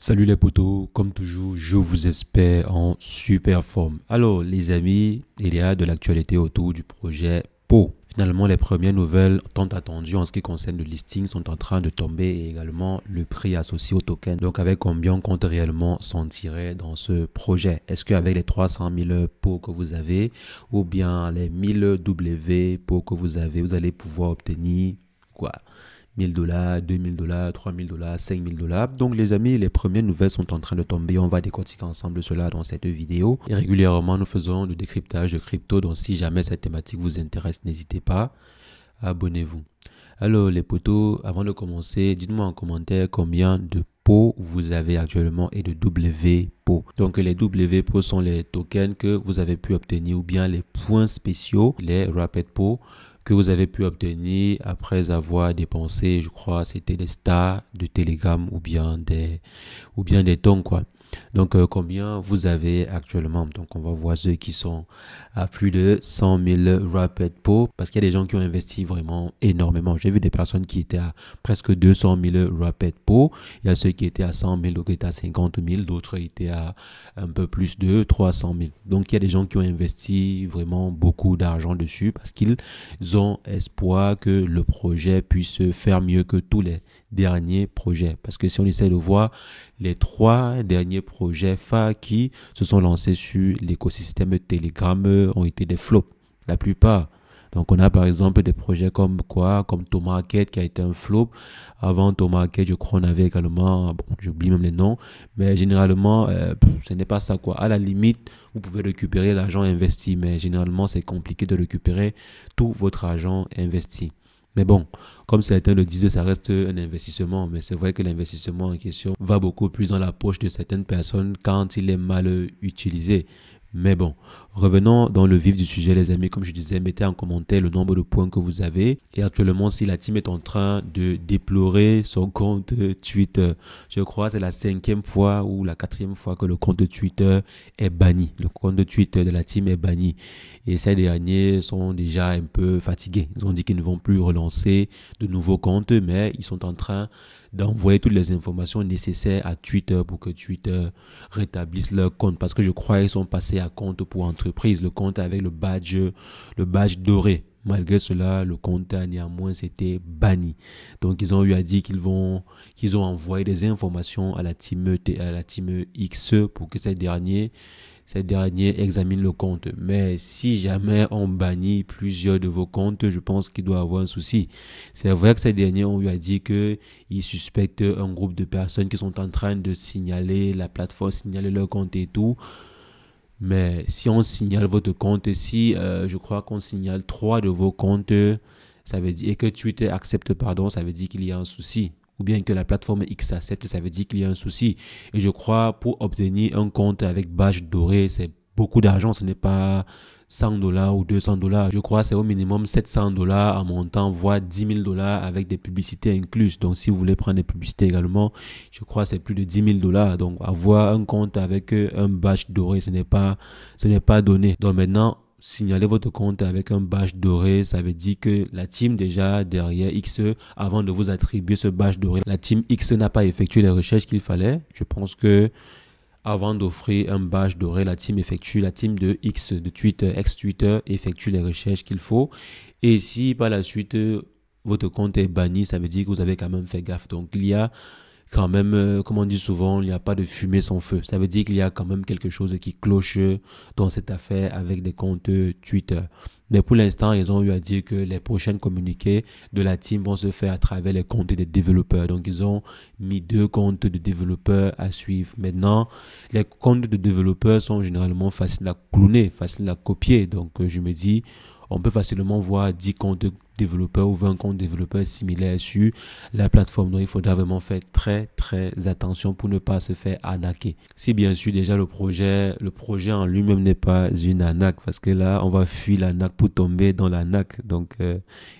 Salut les potos, comme toujours, je vous espère en super forme. Alors les amis, il y a de l'actualité autour du projet Po. Finalement, les premières nouvelles tant attendues en ce qui concerne le listing sont en train de tomber et également le prix associé au token. Donc avec combien on compte réellement s'en tirer dans ce projet? Est-ce qu'avec les 300 000 pots que vous avez ou bien les 1000 W pots que vous allez pouvoir obtenir quoi? 1000 $, 2000 $, 3000 $, 5000 $. Donc les amis, les premières nouvelles sont en train de tomber. On va décortiquer ensemble cela dans cette vidéo. Et régulièrement, nous faisons le décryptage de crypto. Donc si jamais cette thématique vous intéresse, n'hésitez pas, abonnez-vous. Alors les potos, avant de commencer, dites-moi en commentaire combien de pots vous avez actuellement et de W pots. Donc les W pots sont les tokens que vous avez pu obtenir ou bien les points spéciaux, les rapid pots que vous avez pu obtenir après avoir dépensé, je crois, c'était des stars de Telegram ou bien des tons, quoi. Donc, combien vous avez actuellement? Donc, on va voir ceux qui sont à plus de 100 000 Rapid Po parce qu'il y a des gens qui ont investi vraiment énormément. J'ai vu des personnes qui étaient à presque 200 000 Rapid Po. Il y a ceux qui étaient à 100 000, d'autres étaient à 50 000, d'autres étaient à un peu plus de 300 000. Donc, il y a des gens qui ont investi vraiment beaucoup d'argent dessus parce qu'ils ont espoir que le projet puisse faire mieux que tous les derniers projets. Parce que si on essaie de voir les 3 derniers projets phares qui se sont lancés sur l'écosystème Telegram ont été des flops, la plupart. Donc on a par exemple des projets comme quoi, comme Tomarket qui a été un flop. Avant Tomarket, je crois on avait également, bon, j'oublie même les noms, mais généralement ce n'est pas ça quoi. À la limite, vous pouvez récupérer l'argent investi, mais généralement c'est compliqué de récupérer tout votre argent investi. Mais bon, comme certains le disaient, ça reste un investissement. Mais c'est vrai que l'investissement en question va beaucoup plus dans la poche de certaines personnes quand il est mal utilisé. Mais bon, revenons dans le vif du sujet les amis. Comme je disais, mettez en commentaire le nombre de points que vous avez. Et actuellement, si la team est en train de déplorer son compte Twitter, je crois que c'est la 5e fois ou la 4e fois que le compte de Twitter est banni. Le compte de Twitter de la team est banni. Et ces derniers sont déjà un peu fatigués. Ils ont dit qu'ils ne vont plus relancer de nouveaux comptes, mais ils sont en train d'envoyer toutes les informations nécessaires à Twitter pour que Twitter rétablisse leur compte. Parce que je crois qu'ils sont passés à compte pour entreprise, le compte avec le badge doré. Malgré cela, le compte néanmoins c'était banni. Donc ils ont eu à dire qu'ils ont envoyé des informations à la team X pour que ces derniers examinent le compte. Mais si jamais on bannit plusieurs de vos comptes, je pense qu'il doit y avoir un souci. C'est vrai que ces derniers ont eu à dire qu'ils suspectent un groupe de personnes qui sont en train de signaler la plateforme, signaler leur compte et tout. Mais si on signale votre compte, si je crois qu'on signale 3 de vos comptes, ça veut dire, et que Twitter accepte, pardon, ça veut dire qu'il y a un souci. Ou bien que la plateforme X accepte, ça veut dire qu'il y a un souci. Et je crois pour obtenir un compte avec badge doré, c'est beaucoup d'argent. Ce n'est pas 100 $ ou 200 $. Je crois que c'est au minimum 700 $ en montant, voire 10 000 $ avec des publicités incluses. Donc si vous voulez prendre des publicités également, je crois que c'est plus de 10 000 $. Donc avoir un compte avec un badge doré, ce n'est pas donné. Donc maintenant, signaler votre compte avec un badge doré, ça veut dire que la team déjà derrière X, avant de vous attribuer ce badge doré, la team X n'a pas effectué les recherches qu'il fallait. Je pense que avant d'offrir un badge doré, la team de X, de Twitter, ex-Twitter, effectue les recherches qu'il faut. Et si par la suite, votre compte est banni, ça veut dire que vous avez quand même fait gaffe. Donc il y a quand même, comme on dit souvent, il n'y a pas de fumée sans feu. Ça veut dire qu'il y a quand même quelque chose qui cloche dans cette affaire avec des comptes Twitter. Mais pour l'instant, ils ont eu à dire que les prochains communiqués de la team vont se faire à travers les comptes des développeurs. Donc, ils ont mis 2 comptes de développeurs à suivre. Maintenant, les comptes de développeurs sont généralement faciles à cloner, faciles à copier. Donc, je me dis, on peut facilement voir 10 comptes développeurs ou 20 comptes développeurs similaires sur la plateforme. Donc, il faudra vraiment faire très, très attention pour ne pas se faire arnaquer. Si bien sûr, déjà, le projet en lui-même n'est pas une arnaque parce que là, on va fuir l'arnaque pour tomber dans l'arnaque. Donc,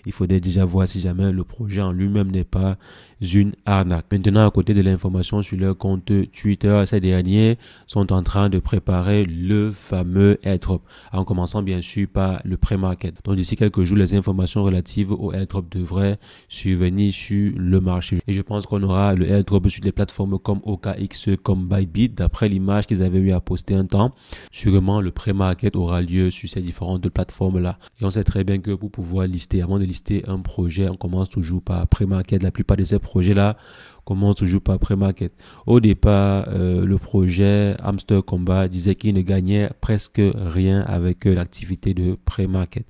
il faudrait déjà voir si jamais le projet en lui-même n'est pas une arnaque. Maintenant, à côté de l'information sur leur compte Twitter, ces derniers sont en train de préparer le fameux airdrop, en commençant bien sûr par le pré-market. Donc, d'ici quelques jours, les informations relatives alternatives au airdrop devraient survenir sur le marché. Et je pense qu'on aura le airdrop sur des plateformes comme OKX, comme Bybit. D'après l'image qu'ils avaient eu à poster un temps, sûrement le pré-market aura lieu sur ces différentes plateformes-là. Et on sait très bien que pour pouvoir lister, avant de lister un projet, on commence toujours par pré-market. La plupart de ces projets-là commencent toujours par pré-market. Au départ, le projet Hamster Combat disait qu'il ne gagnait presque rien avec l'activité de pré-market.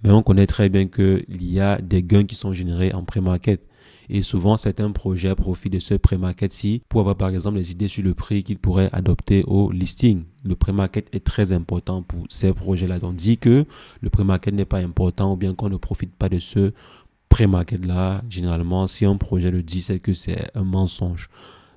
Mais on connaît très bien qu'il y a des gains qui sont générés en pré-market. Et souvent, certains projets profitent de ce pré-market-ci pour avoir par exemple des idées sur le prix qu'ils pourraient adopter au listing. Le pré-market est très important pour ces projets-là. Donc, dit que le pré-market n'est pas important ou bien qu'on ne profite pas de ce pré-market-là. Généralement, si un projet le dit, c'est que c'est un mensonge.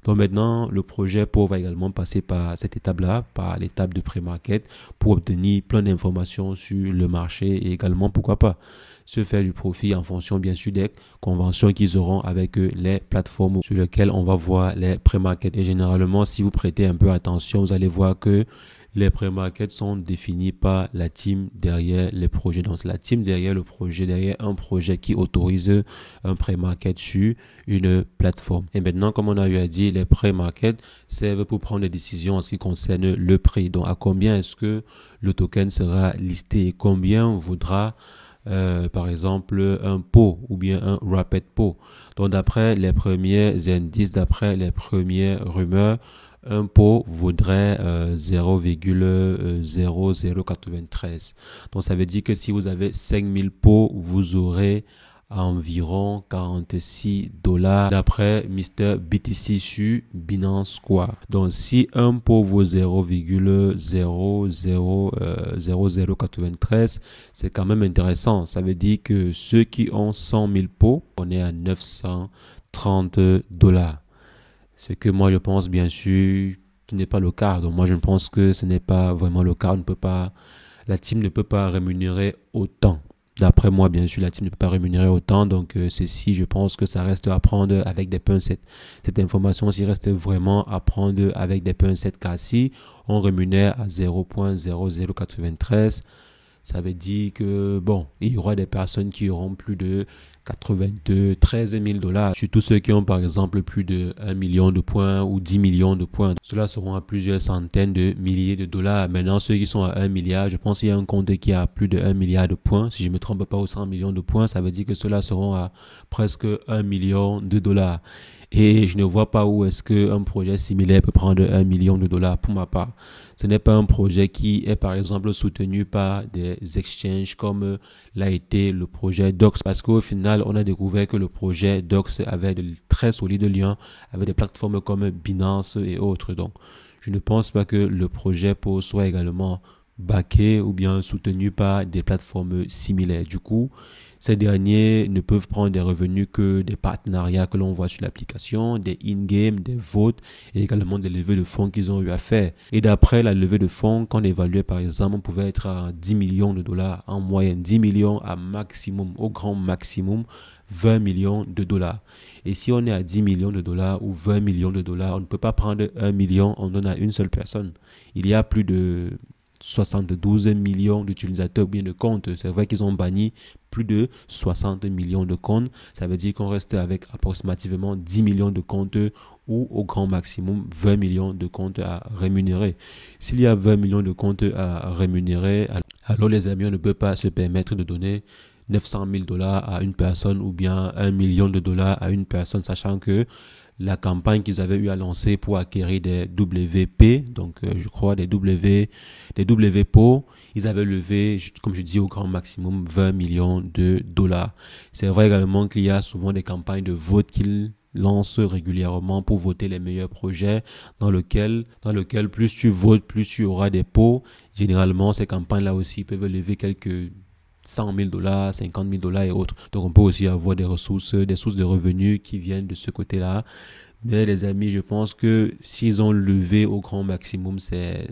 Donc maintenant, le projet PO va également passer par cette étape-là, par l'étape de pré-market, pour obtenir plein d'informations sur le marché et également, pourquoi pas, se faire du profit en fonction bien sûr des conventions qu'ils auront avec les plateformes sur lesquelles on va voir les pré-market. Et généralement, si vous prêtez un peu attention, vous allez voir que les pré-markets sont définis par la team derrière les projets. Donc, c'est la team derrière le projet, derrière un projet qui autorise un pré-market sur une plateforme. Et maintenant, comme on a eu à dire, les pré-markets servent pour prendre des décisions en ce qui concerne le prix. Donc, à combien est-ce que le token sera listé et combien vaudra par exemple un pot ou bien un rapid pot. Donc, d'après les premiers indices, d'après les premières rumeurs, un pot vaudrait 0,0093. Donc, ça veut dire que si vous avez 5000 pots, vous aurez environ $46 d'après Mr. BTC sur Binance Square. Donc, si un pot vaut 0,0093, c'est quand même intéressant. Ça veut dire que ceux qui ont 100 000 pots, on est à $930. Ce que moi je pense bien sûr qui n'est pas le cas. Donc moi je pense que ce n'est pas vraiment le cas. La team ne peut pas rémunérer autant. D'après moi, bien sûr, la team ne peut pas rémunérer autant. Donc ceci, je pense que ça reste à prendre avec des pincettes. Cette information aussi reste vraiment à prendre avec des pincettes. Car si on rémunère à 0,0093, ça veut dire que, bon, il y aura des personnes qui auront plus de 13 000 $. Surtout ceux qui ont, par exemple, plus de 1 million de points ou 10 millions de points. Ceux-là seront à plusieurs centaines de milliers de dollars. Maintenant, ceux qui sont à 1 milliard, je pense qu'il y a un compte qui a plus de 1 milliard de points. Si je ne me trompe pas, aux 100 millions de points, ça veut dire que ceux-là seront à presque 1 million de dollars. Et je ne vois pas où est-ce qu'un projet similaire peut prendre 1 million de dollars pour ma part. Ce n'est pas un projet qui est par exemple soutenu par des exchanges comme l'a été le projet Dox. Parce qu'au final, on a découvert que le projet Dox avait de très solides liens avec des plateformes comme Binance et autres. Donc, je ne pense pas que le projet PO soit également backé ou bien soutenu par des plateformes similaires. Du coup, ces derniers ne peuvent prendre des revenus que des partenariats que l'on voit sur l'application, des in-game, des votes et également des levées de fonds qu'ils ont eu à faire. Et d'après la levée de fonds, quand on évaluait par exemple, on pouvait être à 10 millions de dollars en moyenne, 10 millions à maximum, au grand maximum, 20 millions de dollars. Et si on est à 10 millions de dollars ou 20 millions de dollars, on ne peut pas prendre 1 million, on donne à une seule personne. Il y a plus de 72 millions d'utilisateurs ou bien de comptes. C'est vrai qu'ils ont banni plus de 60 millions de comptes. Ça veut dire qu'on reste avec approximativement 10 millions de comptes ou au grand maximum 20 millions de comptes à rémunérer. S'il y a 20 millions de comptes à rémunérer, alors les amis, on ne peut pas se permettre de donner 900 000 $ à une personne ou bien 1 million de dollars à une personne, sachant que la campagne qu'ils avaient eu à lancer pour acquérir des WP, donc je crois des WPO, ils avaient levé, comme je dis, au grand maximum 20 millions de dollars. C'est vrai également qu'il y a souvent des campagnes de vote qu'ils lancent régulièrement pour voter les meilleurs projets dans lequel plus tu votes, plus tu auras des pots. Généralement, ces campagnes-là aussi peuvent lever quelques 100 000 $, 50 000 $ et autres. Donc, on peut aussi avoir des sources de revenus qui viennent de ce côté-là. Mais les amis, je pense que s'ils ont levé au grand maximum, c'est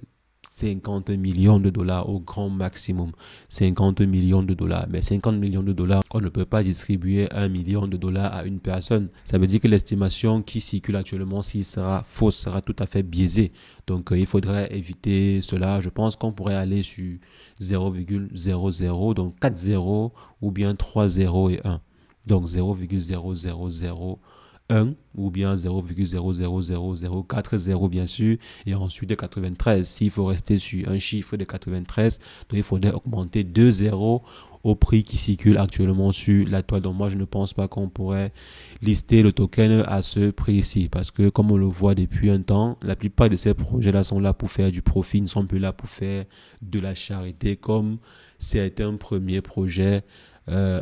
50 millions de dollars au grand maximum. 50 millions de dollars. Mais 50 millions de dollars, on ne peut pas distribuer 1 million de dollars à une personne. Ça veut dire que l'estimation qui circule actuellement, s'il sera fausse, sera tout à fait biaisée. Donc, il faudrait éviter cela. Je pense qu'on pourrait aller sur 0,00, donc 4 zéros ou bien 3 zéros et 1. Donc, 0,0001 ou bien 0,000040 bien sûr, et ensuite de 93. S'il faut rester sur un chiffre de 93, donc il faudrait augmenter 2 zéros au prix qui circule actuellement sur la toile. Donc moi je ne pense pas qu'on pourrait lister le token à ce prix-ci, parce que comme on le voit depuis un temps, la plupart de ces projets-là sont là pour faire du profit, ne sont plus là pour faire de la charité comme certains premiers projets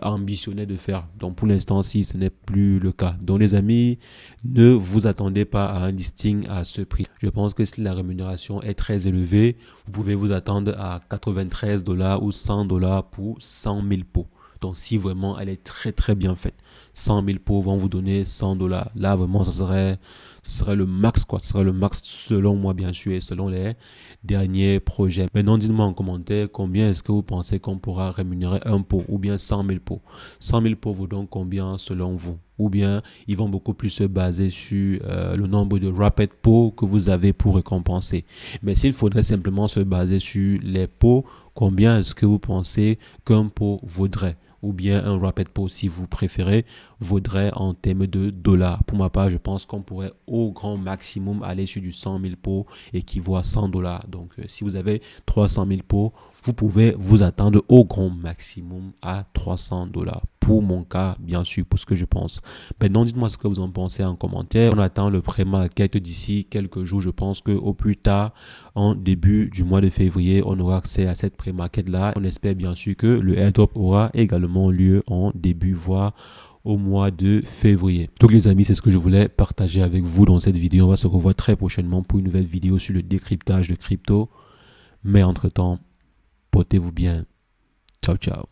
ambitionné de faire. Donc pour l'instant, si ce n'est plus le cas. Donc les amis, ne vous attendez pas à un listing à ce prix. Je pense que si la rémunération est très élevée, vous pouvez vous attendre à 93 dollars ou 100 dollars pour 100 000 pots. Donc si vraiment elle est très très bien faite, 100 000 pots vont vous donner 100 dollars. Là vraiment, ce serait le max quoi. Ce serait le max selon moi bien sûr et selon les derniers projets. Maintenant, dites-moi en commentaire combien est-ce que vous pensez qu'on pourra rémunérer un pot ou bien 100 000 pots. 100 000 pots vaut donc combien selon vous? Ou bien ils vont beaucoup plus se baser sur le nombre de rapid pots que vous avez pour récompenser. Mais s'il faudrait simplement se baser sur les pots, combien est-ce que vous pensez qu'un pot vaudrait? Ou bien un rapid pot, si vous préférez, vaudrait en termes de dollars. Pour ma part, je pense qu'on pourrait au grand maximum aller sur du 100 000 pots équivaut à 100 dollars. Donc, si vous avez 300 000 pots, vous pouvez vous attendre au grand maximum à 300 dollars. Pour mon cas, bien sûr, pour ce que je pense. Maintenant, dites-moi ce que vous en pensez en commentaire. On attend le pré-market d'ici quelques jours. Je pense qu'au plus tard, en début du mois de février, on aura accès à cette pré-market-là. On espère bien sûr que le airdrop aura également lieu en début, voire au mois de février. Donc les amis, c'est ce que je voulais partager avec vous dans cette vidéo. On va se revoir très prochainement pour une nouvelle vidéo sur le décryptage de crypto. Mais entre-temps, portez-vous bien. Ciao, ciao.